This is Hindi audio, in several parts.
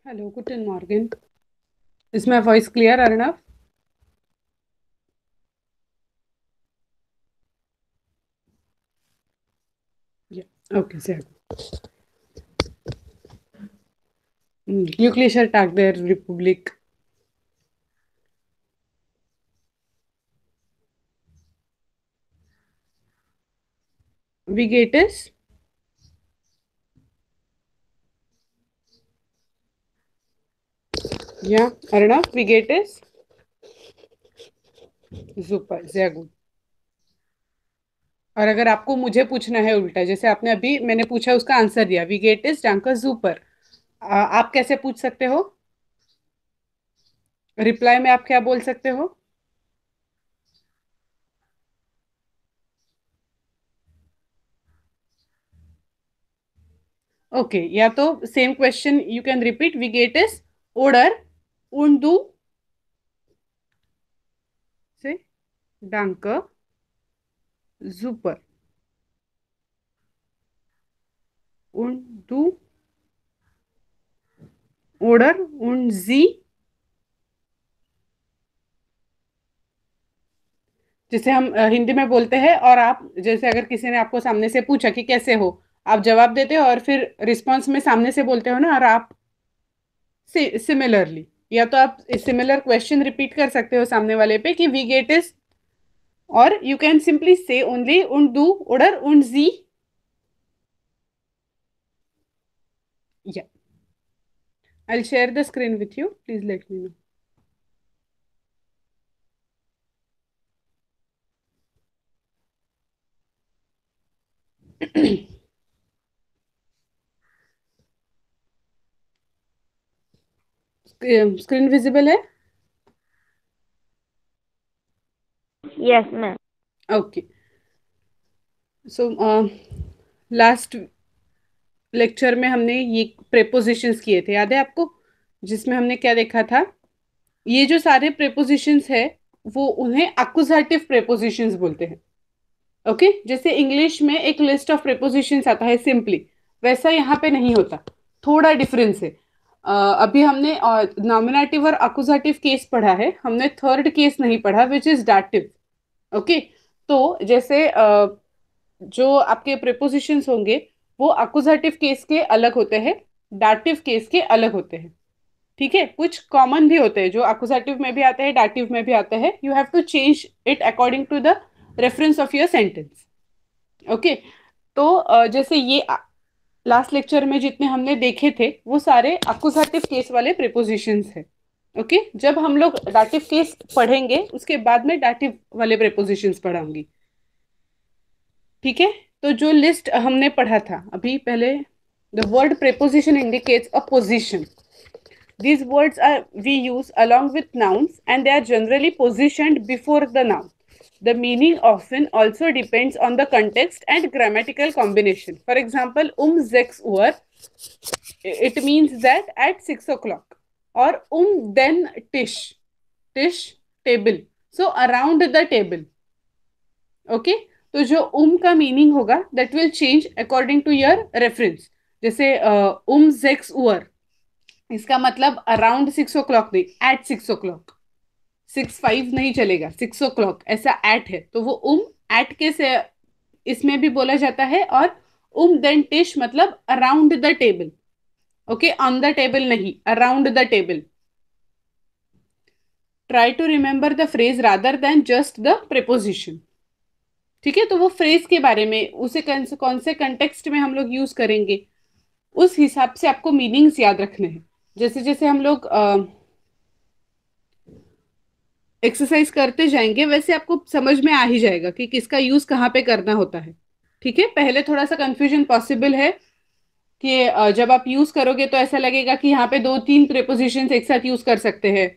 Hallo, guten Morgen. Ist my voice clear, Arnav? Ja, okay, sehr gut. Glücklicher Tag der Republik. Wie geht es? Ja, Arnav, wie geht es? Super, sehr gut. और अगर आपको मुझे पूछना है उल्टा, जैसे आपने अभी मैंने पूछा उसका आंसर दिया, we get is Dhankar super. आप कैसे पूछ सकते हो? रिप्लाई में आप क्या बोल सकते हो? ओके, या तो same question you can repeat, we get is ओडर उंडू से डांकर सुपर उंडू ओडर उन जी। जिसे हम हिंदी में बोलते हैं, और आप जैसे अगर किसी ने आपको सामने से पूछा कि कैसे हो, आप जवाब देते हो और फिर रिस्पॉन्स में सामने से बोलते हो ना, और आप सिमिलरली, या तो आप सिमिलर क्वेश्चन रिपीट कर सकते हो सामने वाले पे कि वी गेट इज, और यू कैन सिंपली से ओनली उन डू ओडर उन जी। या I share the screen with you, please let me know. Screen visible है? Yes, ma'am. Okay, so last lecture में हमने ये प्रेपोजिशंस किए थे, याद है आपको? जिसमें हमने क्या देखा था, ये जो सारे प्रेपोजिशंस है वो उन्हें अकुजाटिव प्रेपोजिशंस बोलते हैं। ओके, जैसे इंग्लिश में एक लिस्ट ऑफ प्रेपोजिशंस आता है सिंपली, वैसा यहाँ पे नहीं होता, थोड़ा डिफरेंस है। अभी हमने नॉमिनेटिव और अकुजाटिव केस पढ़ा है, हमने थर्ड केस नहीं पढ़ा, विच इज डाटिव। ओके, तो जैसे जो आपके प्रेपोजिशंस होंगे वो अकुजाटिव केस के अलग होते हैं, डाटिव केस के अलग होते हैं। ठीक है, कुछ कॉमन भी होते हैं जो अकुजाटिव में भी आते हैं, डाटिव में भी आते हैं, you have to change it according to the reference of your sentence. Okay, तो जैसे ये लास्ट लेक्चर में जितने हमने देखे थे वो सारे अकुजाटिव केस वाले प्रेपोजिशंस हैं। ओके, जब हम लोग डाटिव केस पढ़ेंगे उसके बाद में डाटिव वाले प्रेपोजिशंस पढ़ाऊंगी। ठीक है, तो जो लिस्ट हमने पढ़ा था अभी पहले, the word preposition indicates a position. These words are we use along with nouns and they are generally positioned before the noun. The meaning often also depends on the context and grammatical combination. For example, 6 Uhr, it means that at 6 o'clock. Or then tish, tish, table. So around the table. Okay, तो जो का मीनिंग होगा that will change according to your reference. जैसे 6 Uhr, इसका मतलब अराउंड 6 o'clock नहीं, एट 6 o'clock। 6-5 नहीं चलेगा, 6 o'clock ऐसा एट है, तो वो एट के से इसमें भी बोला जाता है। और देन टिश मतलब around the table. Okay, on the table नहीं, around the table. Try to remember the phrase rather than just the preposition. ठीक है, तो वो फ्रेज के बारे में, उसे कौन से कंटेक्स्ट में हम लोग यूज करेंगे, उस हिसाब से आपको मीनिंग्स याद रखने हैं। जैसे जैसे हम लोग एक्सरसाइज करते जाएंगे वैसे आपको समझ में आ ही जाएगा कि किसका यूज कहाँ पे करना होता है। ठीक है, पहले थोड़ा सा कंफ्यूजन पॉसिबल है कि जब आप यूज करोगे तो ऐसा लगेगा कि यहाँ पे 2-3 प्रेपोजिशंस एक साथ यूज कर सकते हैं,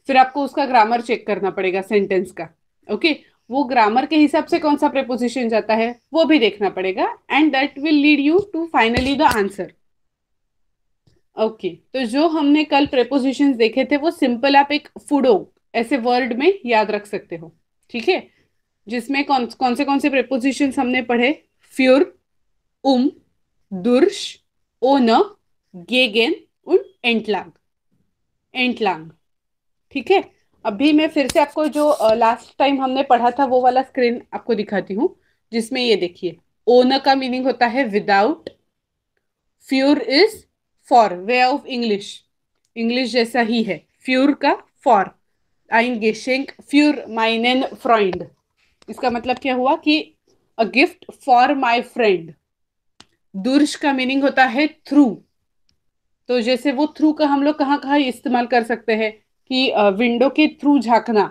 फिर आपको उसका ग्रामर चेक करना पड़ेगा सेंटेंस का। ओके, वो ग्रामर के हिसाब से कौन सा प्रेपोजिशन जाता है वो भी देखना पड़ेगा, and that will lead you to finally the answer. Okay, तो जो हमने कल प्रेपोजिशंस देखे थे वो सिंपल आप एक फूडो ऐसे वर्ड में याद रख सकते हो। ठीक है, जिसमें कौन से प्रेपोजिशंस हमने पढ़े, फ्यूर, उम, दुर्श, ओन, गेगेन, एंटलांग, एंटलांग। ठीक है। अभी मैं फिर से आपको जो लास्ट टाइम हमने पढ़ा था वो वाला स्क्रीन आपको दिखाती हूँ, जिसमें ये देखिए, ओना का मीनिंग होता है विदाउट, फ्यूर is for, way of English, English जैसा ही है, फ्यूर का for, ein Geschenk für meinen Freund। इसका मतलब क्या हुआ कि a gift for my friend. दुर्श का मीनिंग होता है थ्रू, तो जैसे वो थ्रू का हम लोग कहाँ कहाँ इस्तेमाल कर सकते हैं कि विंडो के थ्रू झांकना,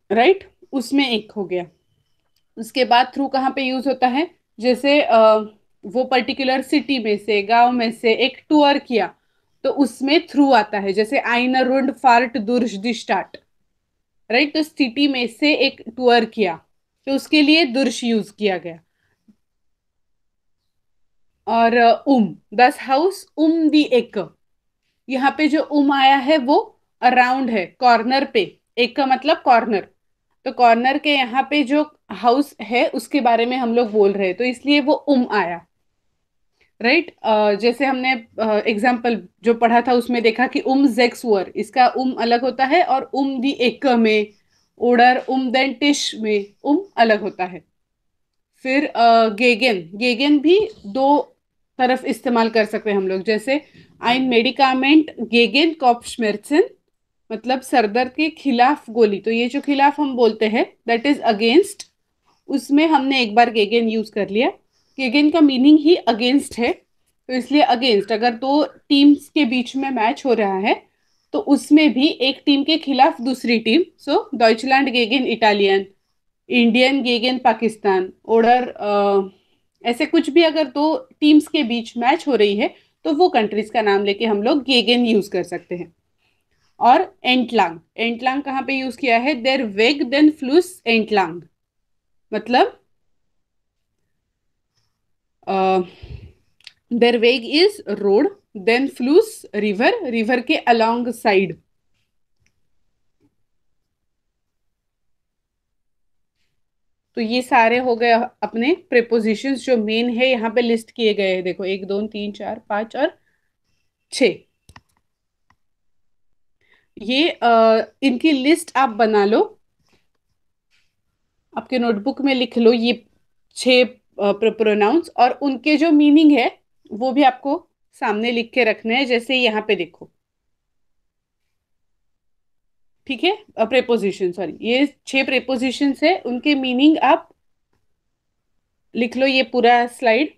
राइट, उसमें एक हो गया। उसके बाद थ्रू कहाँ पे यूज होता है, जैसे वो पर्टिकुलर सिटी में से, गांव में से एक टूर किया, तो उसमें थ्रू आता है, जैसे आइनर रुंड फार्ट दुर्श दी स्टार्ट, राइट, तो सिटी में से एक टूर किया, तो उसके लिए दुर्श यूज किया गया। और दस हाउस दी एक, यहाँ पे जो आया है वो अराउंड है, कॉर्नर पे, एक का मतलब कॉर्नर, तो कॉर्नर के यहाँ पे जो हाउस है उसके बारे में हम लोग बोल रहे हैं, तो इसलिए वो आया, राइट। जैसे हमने एग्जाम्पल जो पढ़ा था उसमें देखा कि जेक्स वर, इसका अलग होता है, और दी एक में, ओडर देन टिश में अलग होता है। फिर गेगन, गेगन भी दो तरफ इस्तेमाल कर सकते हैं हम लोग, जैसे ein Medikament gegen Kopfschmerzen, मतलब सरदर्द के खिलाफ गोली, तो ये जो खिलाफ हम बोलते हैं दैट इज अगेंस्ट, उसमें हमने एक बार गेगन यूज कर लिया। गेगन का मीनिंग ही अगेंस्ट है, तो इसलिए अगेंस्ट, अगर दो टीम्स के बीच में मैच हो रहा है तो उसमें भी एक टीम के खिलाफ दूसरी टीम, सो Deutschland गेगन Italian, Indian गेगन Pakistan, order ऐसे कुछ भी अगर दो टीम्स के बीच मैच हो रही है तो वो कंट्रीज का नाम लेके हम लोग गेगन यूज कर सकते हैं। और एंटलांग, एंटलांग कहाँ पे यूज किया है, देर वेग देन फ्लूस एंटलांग, मतलब देर वेग इज रोड, देन फ्लूस रिवर, रिवर के अलोंग साइड। तो ये सारे हो गए अपने प्रेपोजिशंस जो मेन है यहाँ पे लिस्ट किए गए हैं, देखो एक दो तीन चार पांच और छह। ये इनकी लिस्ट आप बना लो, आपके नोटबुक में लिख लो ये छह प्रोनाउंस, और उनके जो मीनिंग है वो भी आपको सामने लिख के रखने हैं, जैसे यहाँ पे देखो, ठीक है। प्रेपोजिशन, सॉरी, ये छह प्रेपोजिशन है, उनके मीनिंग आप लिख लो, ये पूरा स्लाइड।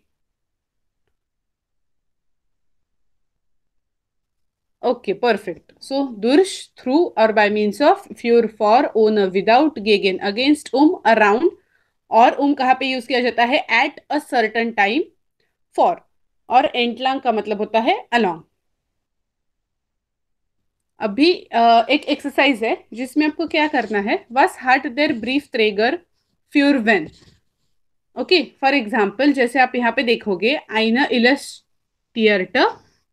Okay, perfect. सो दुर्श थ्रू और बाय मीन्स ऑफ, फ्यूर फॉर, ओनर विदाउट, गेगन अगेंस्ट, अराउंड, और कहाँ पे यूज किया जाता है, at a certain time, for, और एंटलांग का मतलब होता है अलोंग। अभी एक एक्सरसाइज है जिसमें आपको क्या करना है, बस हार्ट देर ब्रीफ ट्रेगर फ्यूर वेन। ओके, फॉर एग्जाम्पल जैसे आप यहाँ पे देखोगे, आइना इलस्टियर्ट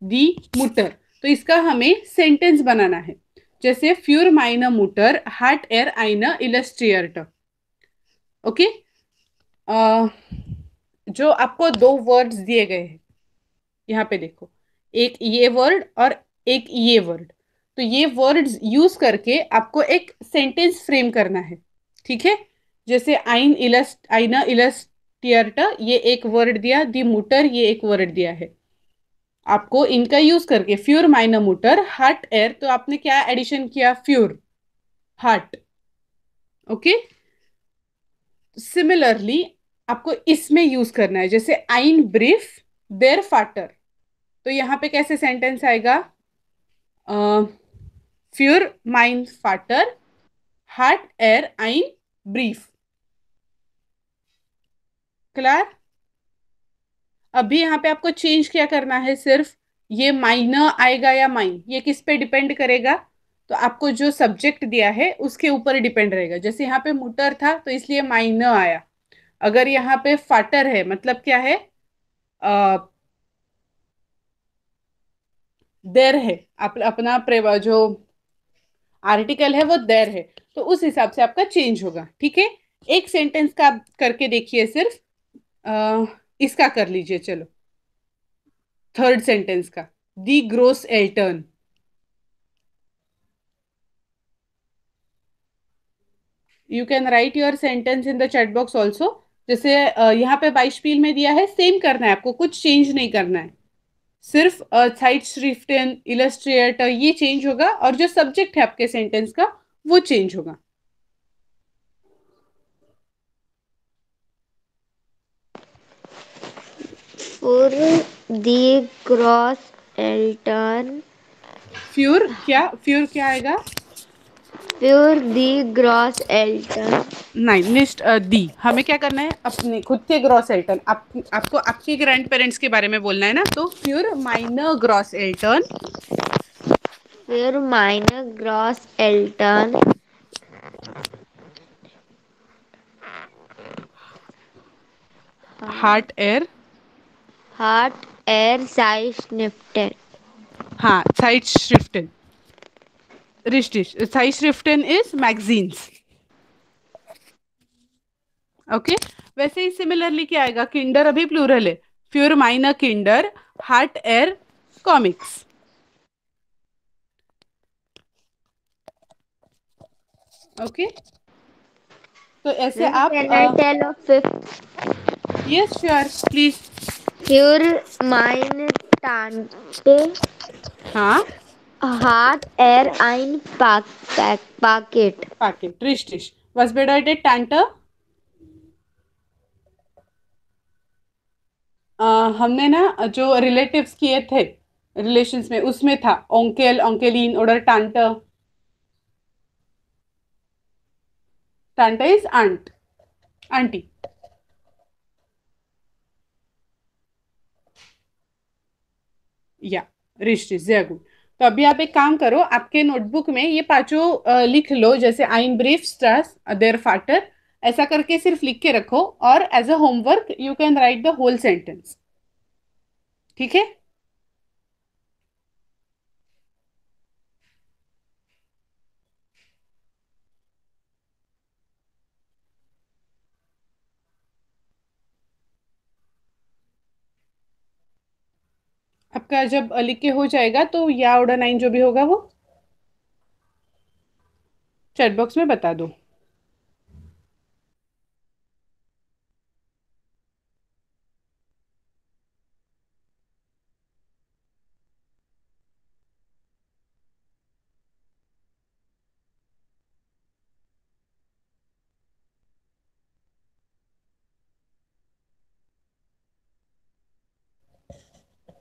दी मुटर, तो इसका हमें सेंटेंस बनाना है, जैसे फ्यूर माइना मुटर हार्ट एर आइना इलस्टियर्ट। ओके, जो आपको दो वर्ड्स दिए गए हैं यहाँ पे देखो, एक ये वर्ड और एक ये वर्ड, तो ये वर्ड्स यूज करके आपको एक सेंटेंस फ्रेम करना है, ठीक है। जैसे आइना इलस्टियर्टा, ये एक वर्ड दिया, दी मुटर ये एक वर्ड दिया है, आपको इनका यूज करके फ्यूर माइना मुटर हार्ट एयर, तो आपने क्या एडिशन किया, फ्यूर, हार्ट। ओके, सिमिलरली आपको इसमें यूज करना है, जैसे आइन ब्रीफ देर फाटर, तो यहाँ पे कैसे सेंटेंस आएगा, फ्यूर माइन फाटर हार्ट एयर आइन ब्रीफ। क्लियर। अभी यहाँ पे आपको चेंज क्या करना है, सिर्फ ये माइनर आएगा या माइन, ये किस पे डिपेंड करेगा, तो आपको जो सब्जेक्ट दिया है उसके ऊपर डिपेंड रहेगा, जैसे यहाँ पे मुटर था तो इसलिए माइनर आया, अगर यहाँ पे फाटर है मतलब क्या है, देर है, अपना जो आर्टिकल है वो देर है, तो उस हिसाब से आपका चेंज होगा, ठीक है। एक सेंटेंस का आप करके देखिए सिर्फ, इसका कर लीजिए, चलो, थर्ड सेंटेंस का, दी ग्रोस एल्टर्न। You can write your sentence in the chat box also. जैसे यहाँ पे बाइशपील में दिया है, सेम करना है आपको, कुछ चेंज नहीं करना है। सिर्फ साइड श्रिफ्टेन इलस्ट्रेट ये चेंज होगा, और जो सब्जेक्ट है आपके सेंटेंस का वो चेंज होगा। For the gross Elton. फ्यूर क्या, फ्यूर क्या आएगा? For the gross Elton. नहीं, निस्ट दी। हमें क्या करना है, अपने खुद के ग्रॉस एल्टर्न, आपको आपके ग्रैंड पेरेंट्स के बारे में बोलना है ना, तो फ्यूर माइनर ग्रॉस एल्टर्न For minor gross Elton. हार्ट एयर। Hart air size snifted. हाँ, साइड श्रिफ्टेन, रिस्टिश साइड श्रिफ्टेन इज मैगजीन्स। ओके। वैसे ही सिमिलरली क्या आएगा, किंडर अभी प्लूरल है, फ्यूर माइनर किंडर हार्ट एयर कॉमिक्स। ओके। तो ऐसे Then आप can I tell of fifth? Yes sure please. Für meine Tante हाँ, hat ein Paket. पैकेट रिस्टिश was bedeutet Tante। हमने ना जो रिलेटिव्स किए थे रिलेशंस में, उसमें था ओंकेल ओंकेलिन और टांट। टांटा इज आंट, आंटी। या रिश्ते sehr gut। तो अभी आप एक काम करो, आपके नोटबुक में ये पांचों लिख लो, जैसे आइन ब्रीफ स्ट्रास देयर फाटर, ऐसा करके सिर्फ लिख के रखो, और as a homework you can write the whole sentence. ठीक है। आपका जब लिख के हो जाएगा तो या ऑर्डर 9 जो भी होगा वो चैट बॉक्स में बता दो।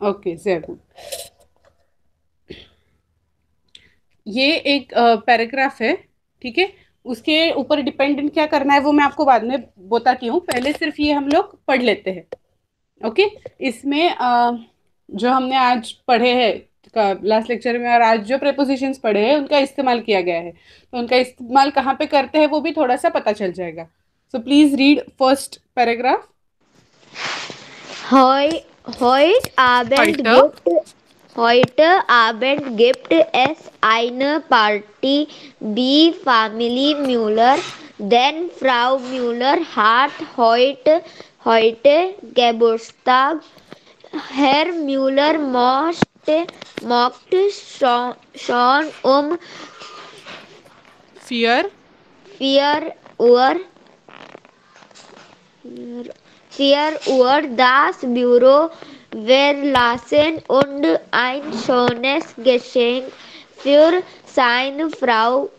Okay sehr gut। ये एक पैराग्राफ है, ठीक है। उसके ऊपर डिपेंडेंट क्या करना है वो मैं आपको बाद में बताती हूँ, पहले सिर्फ ये हम लोग पढ़ लेते हैं। ओके। इसमें जो हमने आज पढ़े हैं लास्ट लेक्चर में, और आज जो प्रेपोजिशंस पढ़े हैं उनका इस्तेमाल किया गया है, तो उनका इस्तेमाल कहाँ पे करते हैं वो भी थोड़ा सा पता चल जाएगा। So please read first paragraph. Heu Heute Abend fighter. gibt Heute Abend gibt es eine Party bei Familie Müller, denn Frau Müller hat heute Geburtstag. Herr Müller mochte schon um fear. 4 Uhr 4 Uhr das Büro verlassen und ein schönes Geschenk für seine Frau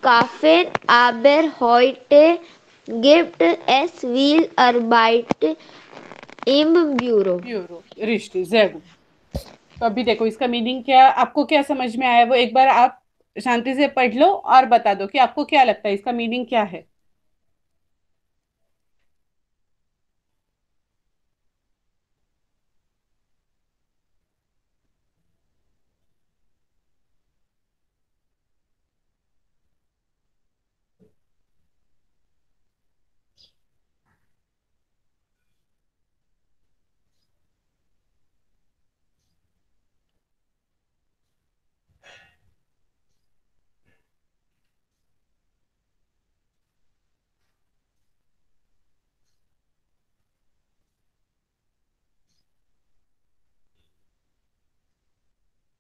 kaufen, aber heute gibt es viel Arbeit im Büro. Bureau रिश्ते जैगू। तो अभी देखो इसका मीनिंग क्या, आपको क्या समझ में आया वो एक बार आप शांति से पढ़ लो और बता दो कि आपको क्या लगता है इसका मीनिंग क्या है।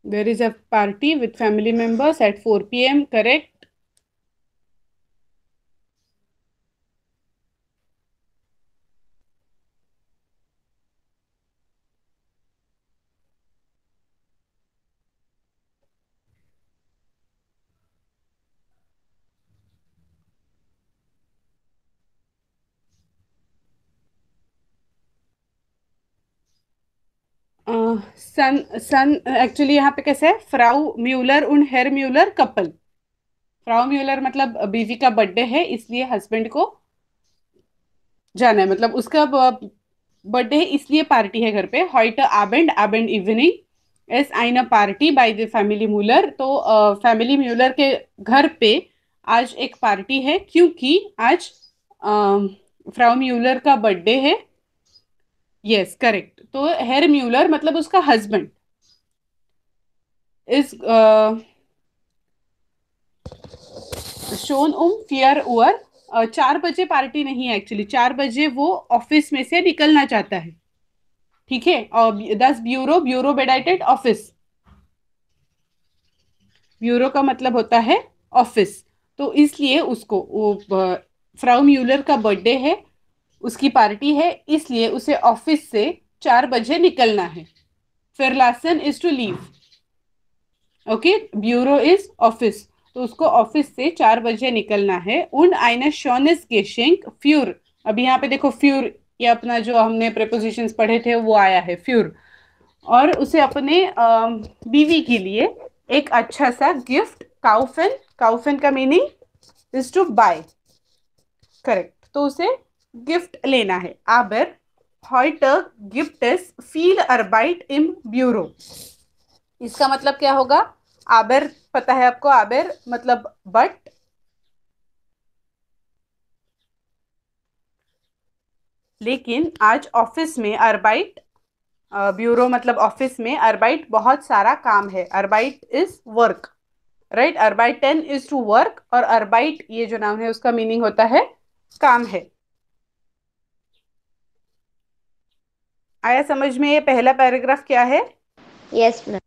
There is a party with family members at 4 p.m. Correct. सन सन एक्चुअली यहाँ पे कैसे है, फ्राउ म्यूलर उन हेर म्यूलर कपल। फ्राउ म्यूलर मतलब बीवी का बर्थडे है, इसलिए हस्बैंड को जाना है, मतलब उसका बर्थडे है इसलिए पार्टी है घर पे। हॉइट आबेंड आबेंड इवनिंग एस आइन party by the family Muller. तो फैमिली म्यूलर के घर पे आज एक पार्टी है, क्योंकि आज फ्राउ म्यूलर का बर्थडे है। Yes correct. तो हेर म्यूलर मतलब उसका हस्बैंड इज शोन फियर ओवर। 4 बजे पार्टी नहीं है एक्चुअली, 4 बजे वो ऑफिस में से निकलना चाहता है। ठीक है। और 10 ब्यूरो, ब्यूरो बेडाइटेड ऑफिस। ब्यूरो का मतलब होता है ऑफिस। तो इसलिए उसको वो फ्राउ म्यूलर का बर्थडे है, उसकी पार्टी है, इसलिए उसे ऑफिस से 4 बजे निकलना है। फिर इज टू लीव। ओके, ब्यूरो इज ऑफिस, तो उसको ऑफिस से 4 बजे निकलना है। उन आइने शॉनेस गेशेंक फ्यूर। अभी यहाँ पे देखो फ्यूर, ये अपना जो हमने प्रेपोजिशंस पढ़े थे वो आया है फ्यूर। और उसे अपने बीवी के लिए एक अच्छा सा गिफ्ट, काउफेन, काउफेन का meaning is to buy. Correct. तो उसे गिफ्ट लेना है। आबर heute gibt es viel Arbeit im Büro। इसका मतलब क्या होगा? आबर पता है आपको, आबर मतलब बट, लेकिन आज ऑफिस में अरबाइट, ब्यूरो मतलब ऑफिस में, अरबाइट बहुत सारा काम है। अरबाइट इज वर्क, राइट। अरबाइट 10 इज टू वर्क, और अरबाइट ये जो नाम है उसका मीनिंग होता है काम है। आया समझ में ये पहला पैराग्राफ क्या है? Yes ma'am.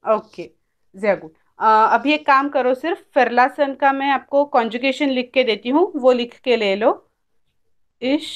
ओके, जय गुड। अभी एक काम करो, सिर्फ फिरलासन का मैं आपको कॉन्जुगेशन लिख के देती हूँ, वो लिख के ले लो। इश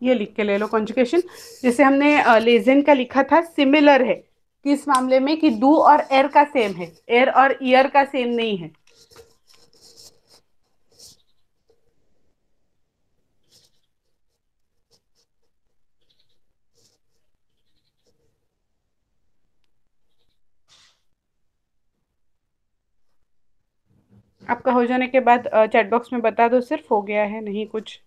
ये लिख के ले लो कॉन्जुगेशन। जैसे हमने लेजेन का लिखा था, सिमिलर है किस मामले में कि डू और एर का सेम है, एर और ईयर का सेम नहीं है। आपका हो जाने के बाद चैट बॉक्स में बता दो सिर्फ, हो गया है नहीं कुछ।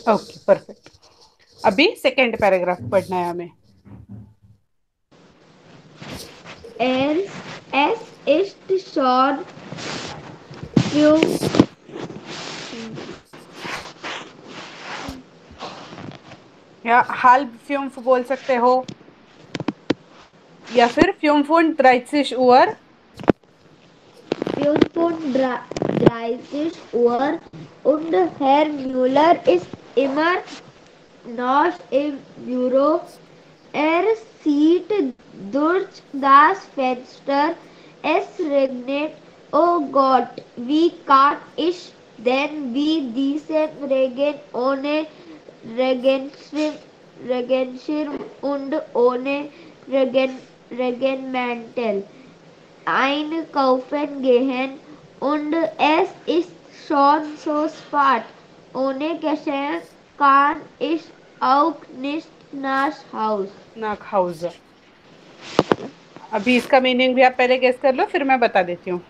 Okay perfect. अभी सेकेंड पैराग्राफ पढ़ना है हमें। Es ist schon fünf, या हाल फ्यूम्फ बोल सकते हो, या फिर फ्यूम्फुन 30 Uhr। 35 Uhr und Herr Müller ist immer noch im Büro. Er sieht durch das Fenster. Es regnet. Oh Gott, wie kann ich denn wie diesen Regen ohne Regenschirm, Regenschirm und ohne Regenmantel einkaufen gehen? Und es ist schon so spät. Ohne Geschenk kann ich auch nicht nach Haus. nach Hause। अभी इसका मीनिंग भी आप पहले गेस कर लो, फिर मैं बता देती हूँ।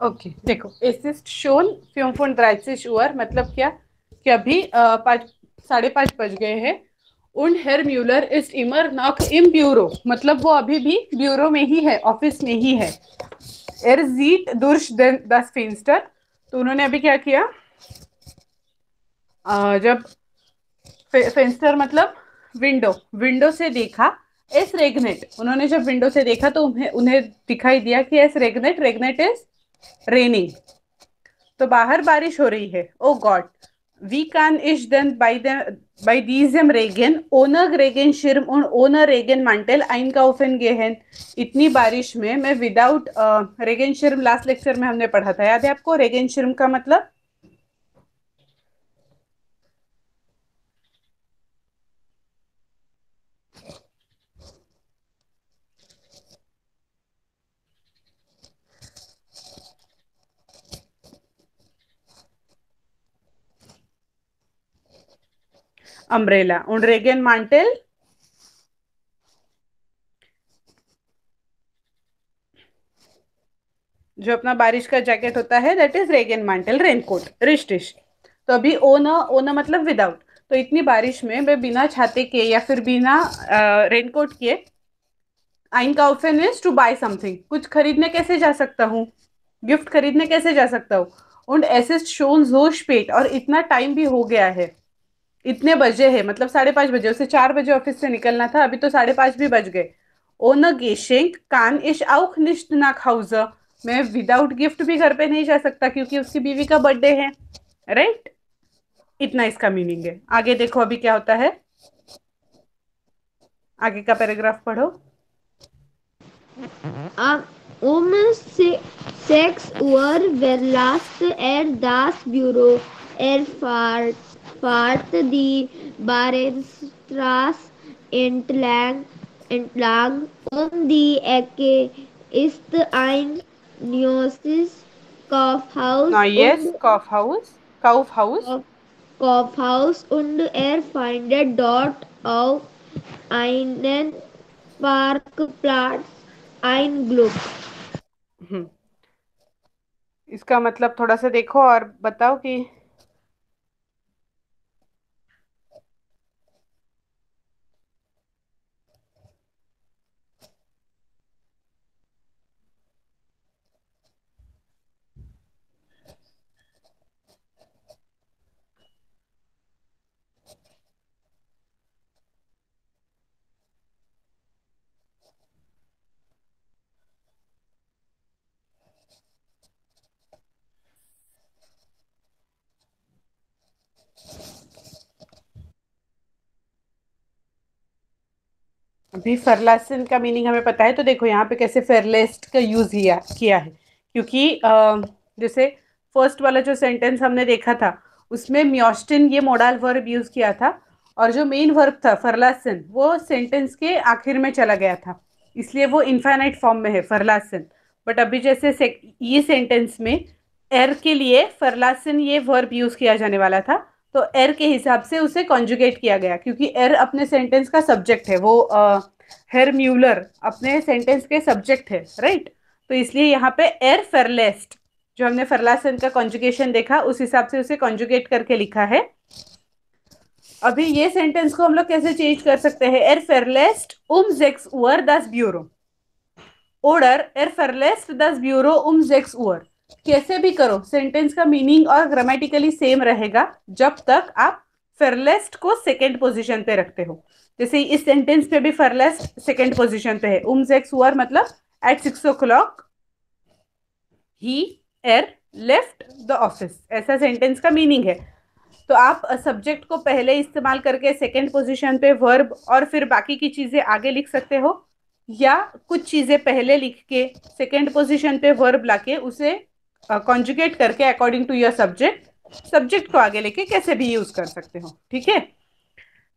ओके देखो, es ist schon 35 Uhr मतलब क्या कि अभी 5:30 बज गए हैं। und Herr Müller ist immer noch im Büro मतलब वो अभी भी ब्यूरो में ही है, ऑफिस में ही है। er sieht durch das Fenster तो उन्होंने अभी क्या किया, जब फेंस्टर मतलब विंडो, विंडो से देखा। एस रेगनेट उन्होंने जब विंडो से देखा तो उन्हें उन्हें दिखाई दिया कि एस रेगनेट, रेगनेट इज रेनिंग, तो बाहर बारिश हो रही है। ओ गॉड, वी कैन इश देन बाय diesem Regen ohne Regenschirm und ohne Regenmantel einkaufen gehen। इतनी बारिश में मैं विदाउट रेगेनशिर्म, लास्ट लेक्चर में हमने पढ़ा था, याद है आपको रेगेनशिर्म का मतलब? अम्ब्रेला। und Regenmantel जो अपना बारिश का जैकेट होता है, दैट इज रेगन मैंटल, रेनकोट, रिश्टिश। तो अभी ओना, ओना मतलब विदाउट। तो इतनी बारिश में मैं बिना छाते के या फिर बिना रेनकोट के einkaufen is to buy something, कुछ खरीदने कैसे जा सकता हूँ, गिफ्ट खरीदने कैसे जा सकता हूँ। und es ist schon so spät और इतना टाइम भी हो गया है, इतने बजे है मतलब 5:30 बजे, उसे 4 बजे ऑफिस से निकलना था, अभी तो 5:30 भी बज गए। ohne Geschenk kann ich auch nicht nach Hause, मैं विदाउट गिफ्ट भी घर पे नहीं जा सकता क्योंकि उसकी बीवी का बर्थडे है, राइट। इतना इसका मीनिंग है। आगे देखो अभी क्या होता है, आगे का पैराग्राफ पढ़ो। Um 6 Uhr verlässt er das Büro. Er fährt die Bahnstraße entlang. Um die Ecke ist ein neues ना Kaufhaus yes, Kaufhaus Kaufhaus und er findet dort auch einen Parkplatz, ein Glück. इसका मतलब थोड़ा सा देखो और बताओ कि अभी फेरलासन का मीनिंग हमें पता है, तो देखो यहाँ पे कैसे फेरलेस्ट का यूज किया है, क्योंकि जैसे फर्स्ट वाला जो सेंटेंस हमने देखा था उसमें म्योस्टिन ये मोडाल वर्ब यूज किया था, और जो मेन वर्ब था फरलासन वो सेंटेंस के आखिर में चला गया था, इसलिए वो इनफाइनाइट फॉर्म में है फरलासन। बट अभी जैसे ये सेंटेंस में एर के लिए फरलासन ये वर्ब यूज किया जाने वाला था, तो एर के हिसाब से उसे कॉन्जुगेट किया गया, क्योंकि एर अपने सेंटेंस का सब्जेक्ट है, वो हेर म्यूलर अपने सेंटेंस के सब्जेक्ट है, राइट। तो इसलिए यहाँ पे एर फेरलेस्ट, जो हमने फरलासन का कॉन्जुगेशन देखा उस हिसाब से उसे कॉन्जुगेट करके लिखा है। अभी ये सेंटेंस को हम लोग कैसे चेंज कर सकते हैं? एर फेरलेस्ट सेक्स उअर दस ब्यूरो, ओडर एर फेरलेस्ट दस ब्यूरो सेक्स उअर। कैसे भी करो, सेंटेंस का मीनिंग और ग्रामेटिकली सेम रहेगा जब तक आप फेरलेस्ट को सेकेंड पोजीशन पे रखते हो। जैसे इस सेंटेंस पे भी फेरलेस्ट सेकेंड पोजीशन पे है, सेक्स उअर मतलब एट 6 o'clock ही एर लेफ्ट द ऑफिस, ऐसा सेंटेंस का मीनिंग है। तो आप सब्जेक्ट को पहले इस्तेमाल करके सेकेंड पोजीशन पे वर्ब और फिर बाकी की चीजें आगे लिख सकते हो, या कुछ चीजें पहले लिख के सेकेंड पोजीशन पे वर्ब लाके उसे कॉन्जुगेट करके according to your subject subject को आगे लेके कैसे भी यूज कर सकते हो, ठीक है।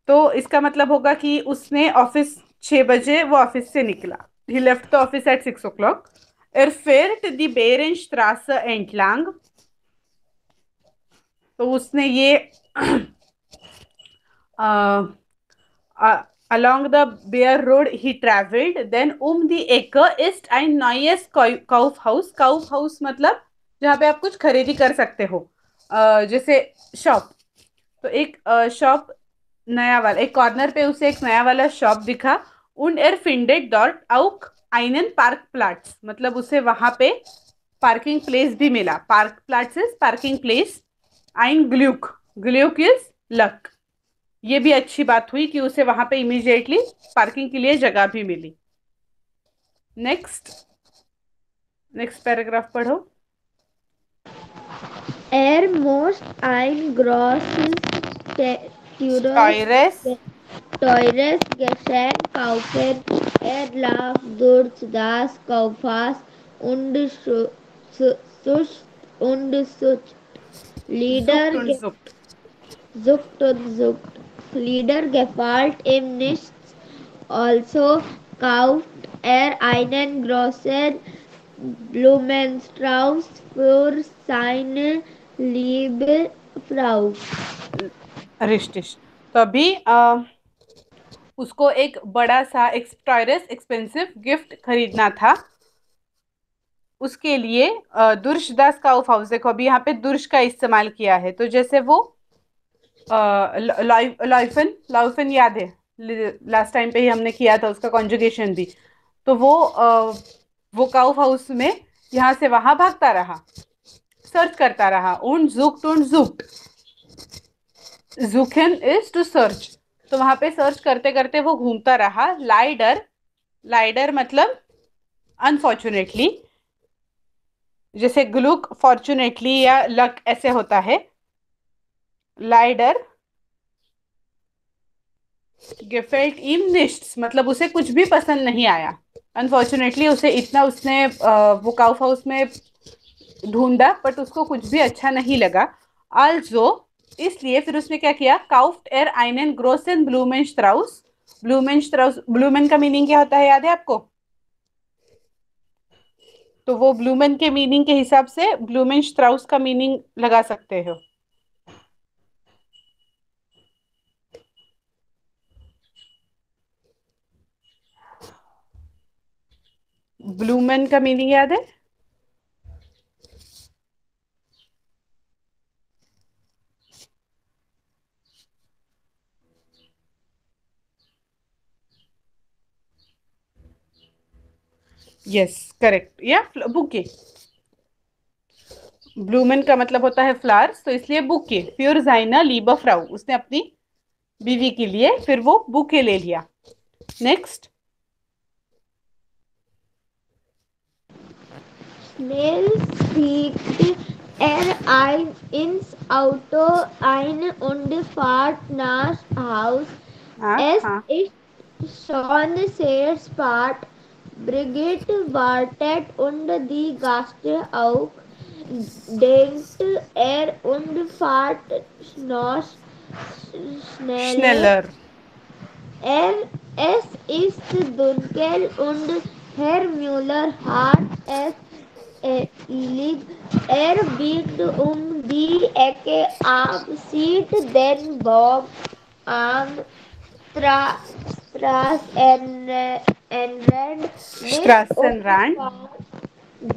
तो इसका मतलब होगा कि उसने ऑफिस 6 बजे वो ऑफिस से निकला, he left the office at 6 o'clock। फेर्ट दी बेरेंस्ट्रासे एंटलांग, तो उसने ये along the bare road he traveled, then the Ecke ist ein neues Kaufhaus। Kaufhaus मतलब जहाँ पे आप कुछ खरीदी कर सकते हो, जैसे शॉप। तो एक शॉप नया वाला, एक कॉर्नर पे उसे एक नया वाला शॉप दिखा। und findet dort auch einen Parkplatz, मतलब उसे वहां पे पार्किंग प्लेस भी मिला। Park plots is parking place. ein Glück, Glück is luck. ये भी अच्छी बात हुई कि उसे वहां पे इमीडिएटली पार्किंग के लिए जगह भी मिली। नेक्स्ट नेक्स्ट पैराग्राफ पढ़ो। Er muss ein großes, टॉयरेस teures Geschenk kaufen. Er lief durch das Kaufhaus und sucht und sucht. जुक्ट Lieder und zuckt। sucht und sucht. Lieder gefällt ihm nichts. Also kauft er einen großen Blumenstrauß für seine liebe Frau. रिश्टिश। तो अभी उसको एक बड़ा सा टॉयरेस एक्सपेंसिव गिफ्ट खरीदना था। उसके लिए दुर्शदास काउफ हाउस, देखो अभी यहाँ पे दुर्श का इस्तेमाल किया है, तो जैसे वो लॉइफन लॉइफन याद है, लास्ट टाइम पे ही हमने किया था उसका कॉन्जुगेशन भी। तो वो काउफ हाउस में यहाँ से वहां भागता रहा, सर्च करता रहा। und sucht, suchen is to search, तो वहां पे सर्च करते करते वो घूमता रहा। लाइडर, लाइडर मतलब अनफॉर्चुनेटली, जैसे ग्लुक फॉर्चुनेटली या लक ऐसे होता है। लाइडर गेफेल्ट इम निस्ट्स मतलब उसे कुछ भी पसंद नहीं आया। अनफॉर्चुनेटली उसे इतना उसने वो काउफ हाउस में ढूंढा बट उसको कुछ भी अच्छा नहीं लगा। आल्सो इसलिए फिर उसने क्या किया? काउफ्ट एर आइनन ग्रोसन ब्लूमेन स्ट्राउस। ब्लूमेन स्ट्राउस, ब्लूमेन का मीनिंग क्या होता है याद है आपको? तो वो ब्लूमेन के मीनिंग के हिसाब से ब्लूमेन स्ट्राउस का मीनिंग लगा सकते हो। ब्लूमेन का मीनिंग याद है? यस करेक्ट, या बुके। ब्लूमेन का मतलब होता है फ्लावर्स, तो इसलिए बुके। फ्यूर जाइना लीबा फ्राउ, उसने अपनी बीवी के लिए फिर वो बुके ले लिया। Next. Schnell stieg ins Auto ein und fährt nach Haus. हाँ Es हाँ। ist schon sehr spät. Brigitte wartet und die Gäste auch, denkt und fährt noch schneller. स्नेलर। Es ist dunkel und Herr Müller hat es elig. Biegt die Ecke am sieht den Baum am Straßenrand nicht Straßenrand. unbefahren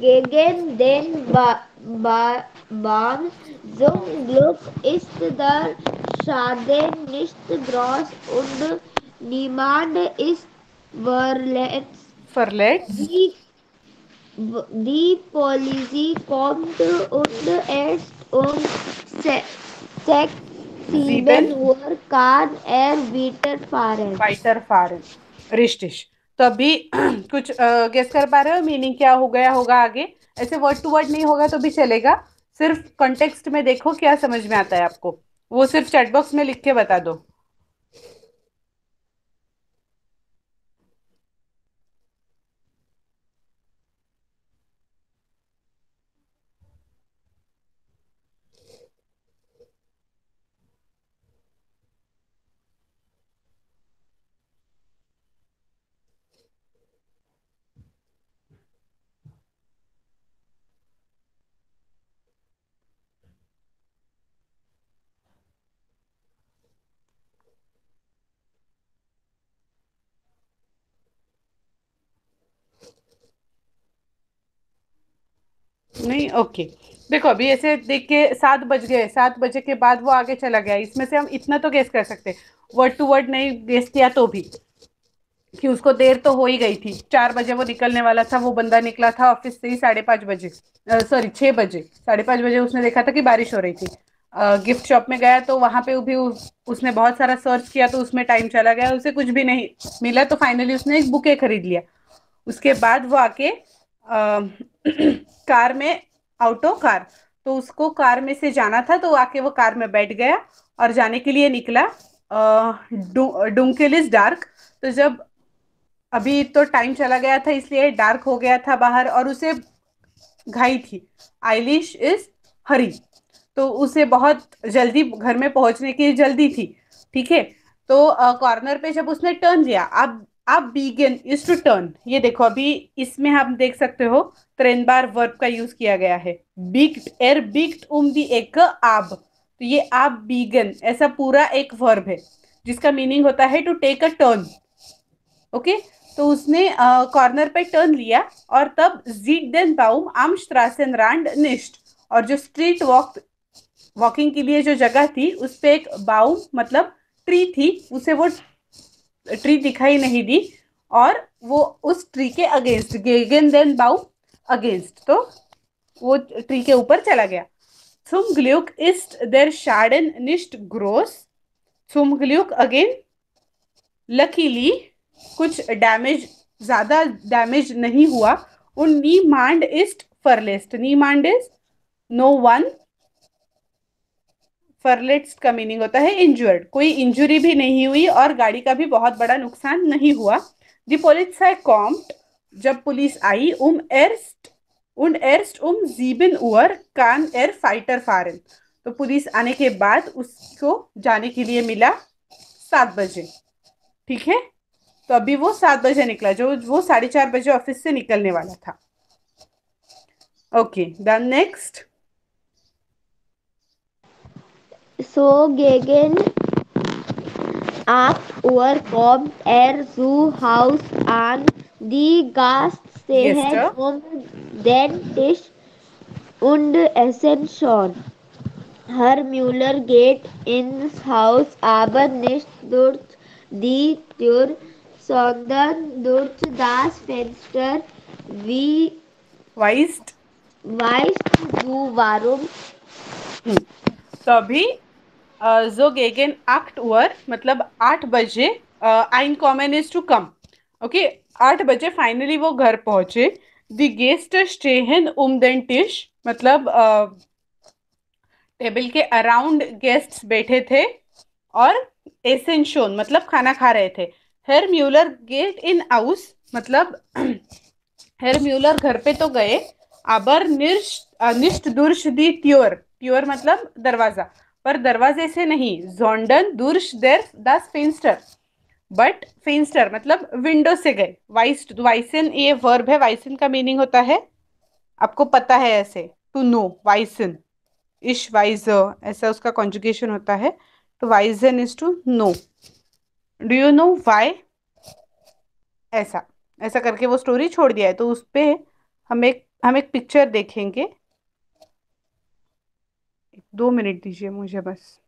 gegen den Baum. Zum Glück ist der Schaden nicht groß und niemand ist verletzt. Verletzt. Die, die Polizei kommt und erst um 7 7 Uhr kann weiterfahren. weiterfahren. richtig। तो अभी कुछ गेस कर पा रहे हो मीनिंग क्या हो गया होगा आगे? ऐसे वर्ड टू वर्ड नहीं होगा तो भी चलेगा, सिर्फ कॉन्टेक्स्ट में देखो क्या समझ में आता है आपको, वो सिर्फ चैट बॉक्स में लिख के बता दो। नहीं, ओके। देखो अभी ऐसे देख के 7 बज गए, 7 बजे के बाद वो आगे चला गया, इसमें से हम इतना तो गेस कर सकते, वर्ड टू वर्ड नहीं गेस किया तो भी, कि उसको देर तो हो ही गई थी। 4 बजे वो निकलने वाला था, वो बंदा निकला था ऑफिस से ही 5:30 बजे, सॉरी 6 बजे, 5:30 बजे उसने देखा था कि बारिश हो रही थी। गिफ्ट शॉप में गया तो वहां पे भी उसने बहुत सारा सर्च किया तो उसमें टाइम चला गया, उसे कुछ भी नहीं मिला, तो फाइनली उसने एक बुके खरीद लिया। उसके बाद वो आके कार में, ऑटो कार, तो उसको कार में से जाना था तो आके वो कार में बैठ गया और जाने के लिए निकला। डुंकेल इज डार्क, तो जब अभी तो टाइम चला गया था इसलिए डार्क हो गया था बाहर और उसे घाई थी। आइलिश इज हरी, तो उसे बहुत जल्दी घर में पहुंचने की जल्दी थी। ठीक है, तो कॉर्नर पे जब उसने टर्न लिया, अब बीगन इज टू टर्न, ये देखो अभी इसमें हम देख सकते हो 3 बार वर्ब का यूज किया गया है। बिग्ड एर बिग्ड दी एक आब, तो ये आब बीगन ऐसा पूरा एक वर्ब है जिसका मीनिंग होता है to take a turn. Okay, तो उसने कॉर्नर पे टर्न लिया और तब जीट देन बाउम आम स्ट्रासेन रांड निस्ट, और जो स्ट्रीट वॉकिंग के लिए जो जगह थी उस पे एक बाउम मतलब ट्री थी, उसे वो ट्री दिखाई नहीं दी और वो उस ट्री के अगेंस्ट, गेगन देन बाउम अगेंस्ट, तो वो ट्री के ऊपर चला गया। Zum Glück ist der Schaden nicht groß. Zum Glück again, luckily कुछ डैमेज, ज्यादा डैमेज नहीं हुआ। und niemand ist verletzt, niemand is no one, verletzt का मीनिंग होता है इंजर्ड, कोई इंजुरी भी नहीं हुई और गाड़ी का भी बहुत बड़ा नुकसान नहीं हुआ। Die Polizei kommt, जब पुलिस आई, erst und erst 7 Uhr kann फाइटर फारन, तो पुलिस आने के बाद उसको जाने के लिए मिला 7 बजे। ठीक है, तो अभी वो 7 बजे निकला, जो वो 4:30 बजे ऑफिस से निकलने वाला था। Okay, then next. So gegen 8 Uhr kommt zu Haus an. Die Gaststehen Gäste, den Tisch und essen schon. Herr Müller geht ins Haus, aber nicht durch die Tür, sondern durch das Fenster. Wie वाइस्ट। weißt du warum? तो अभी जो गेगन 8 Uhr मतलब 8 बजे, आइन कॉमन इज टू कम। ओके, 8 बजे फाइनली वो घर पहुंचे। द गेस्ट स्टेहन देन टिश, मतलब टेबल के अराउंड गेस्ट्स बैठे थे और एसेंशोन मतलब खाना खा रहे थे। हेर म्यूलर गेट इन हाउस, मतलब हेर म्यूलर घर पे तो गए, aber nicht durch die Tür, Tür मतलब दरवाजा, पर दरवाजे से नहीं, sondern durch das Fenster, but फेंस्टर मतलब विंडो से गए। वाइसन ये वर्ब है, वाइसन का मीनिंग होता है आपको पता है ऐसे, टू नो, वाइसन, इश वाइज, ऐसा उसका कॉन्जुगेशन होता है। तो वाइजन is to know. Do you know why? ऐसा, ऐसा करके वो स्टोरी छोड़ दिया है। तो उस पे हम एक पिक्चर देखेंगे। 2 मिनट दीजिए मुझे बस।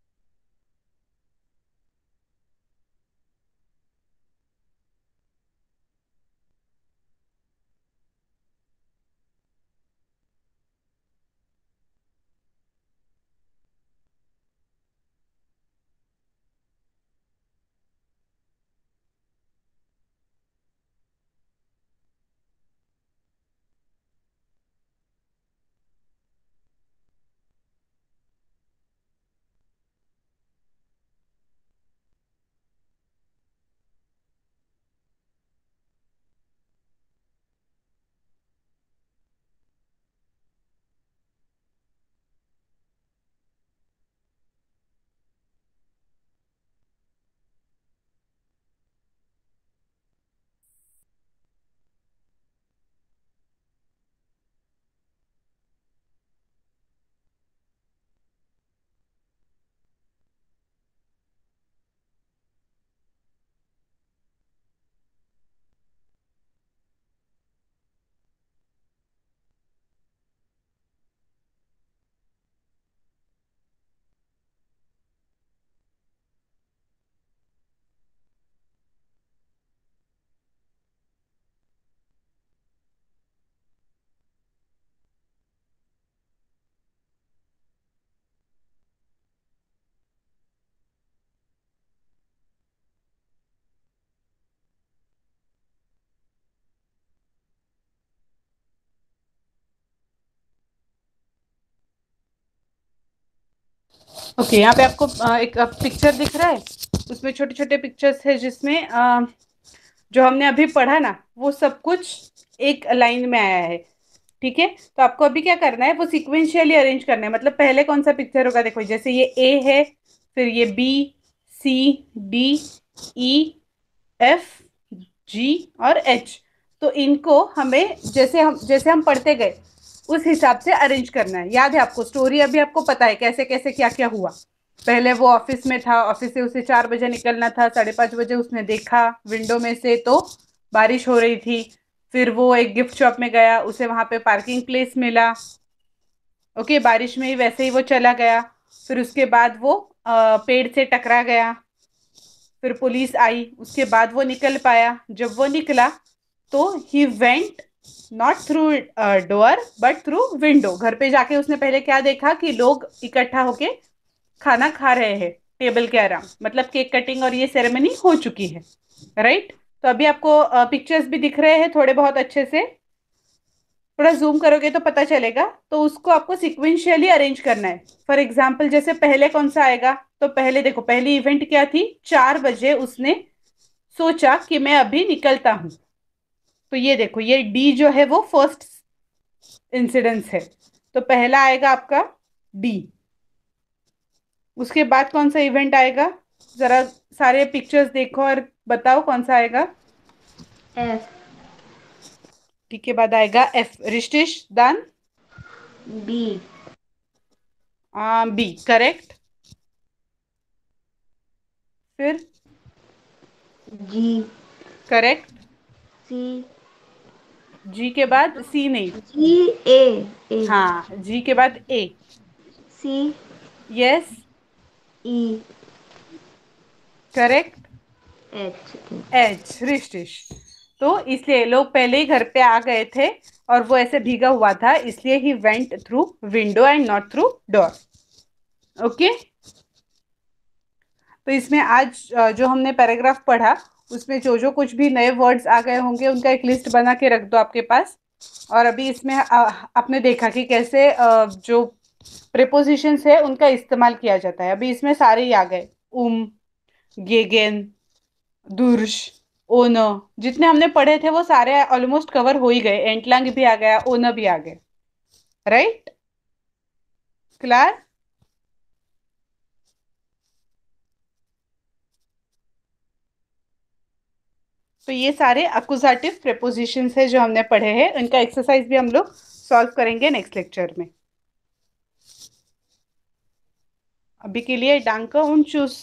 ओके, यहाँ पे आपको एक पिक्चर दिख रहा है। उसमें छोटे छोटे पिक्चर्स है जिसमें जो हमने अभी पढ़ा ना, वो सब कुछ एक लाइन में आया है। ठीक है, तो आपको अभी क्या करना है, वो सिक्वेंशियली अरेंज करना है। मतलब पहले कौन सा पिक्चर होगा, देखो जैसे ये ए है, फिर ये बी, सी, डी, ई, एफ, जी और एच। तो इनको हमें जैसे हम पढ़ते गए उस हिसाब से अरेंज करना है। याद है आपको स्टोरी? अभी आपको पता है कैसे कैसे क्या क्या हुआ। पहले वो ऑफिस में था, ऑफिस से उसे 4 बजे निकलना था, 5:30 बजे उसने देखा विंडो में से तो बारिश हो रही थी। फिर वो एक गिफ्ट शॉप में गया, उसे वहां पे पार्किंग प्लेस मिला। ओके, बारिश में ही वैसे ही वो चला गया। फिर उसके बाद वो पेड़ से टकरा गया। फिर पुलिस आई, उसके बाद वो निकल पाया। जब वो निकला तो he went not through door but through window. घर पे जाके उसने पहले क्या देखा कि लोग इकट्ठा होके खाना खा रहे हैं टेबल के आराम, मतलब केक कटिंग और ये सेरेमनी हो चुकी है। राइट? तो अभी आपको पिक्चर्स भी दिख रहे हैं थोड़े बहुत अच्छे से। थोड़ा जूम करोगे तो पता चलेगा। तो उसको आपको सिक्वेंशियली अरेंज करना है। फॉर एग्जाम्पल जैसे पहले कौन सा आएगा, तो पहले देखो, पहली इवेंट क्या थी, 4 बजे उसने सोचा कि मैं अभी निकलता हूं। तो ये देखो, ये डी जो है वो फर्स्ट इंसिडेंस है। तो पहला आएगा आपका डी। उसके बाद कौन सा इवेंट आएगा, जरा सारे पिक्चर्स देखो और बताओ कौन सा आएगा। एफ। टी के बाद आएगा एफ, रिश्तेश दान। बी। B correct. फिर जी। करेक्ट। सी। जी के बाद सी नहीं। जी। ए। ए। हाँ, जी के बाद ए। सी। यस, ई। करेक्ट। एच। एच, रिश्तेश। तो इसलिए लोग पहले ही घर पे आ गए थे और वो ऐसे भीगा हुआ था, इसलिए he went through window and not through door. Okay. तो इसमें आज जो हमने पैराग्राफ पढ़ा, उसमें जो जो कुछ भी नए वर्ड्स आ गए होंगे उनका एक लिस्ट बना के रख दो आपके पास। और अभी इसमें आपने देखा कि कैसे जो प्रेपोजिशंस है उनका इस्तेमाल किया जाता है। अभी इसमें सारे ही आ गए। उम, गेगेन, दुर्श, ओन, जितने हमने पढ़े थे वो सारे ऑलमोस्ट कवर हो ही गए। एंटलांग भी आ गया, ओन भी आ गए। राइट? क्लियर? तो ये सारे अकुजाटिव प्रेपोजिशंस है जो हमने पढ़े हैं। इनका एक्सरसाइज भी हम लोग सॉल्व करेंगे नेक्स्ट लेक्चर में। अभी के लिए डांका उन चूस।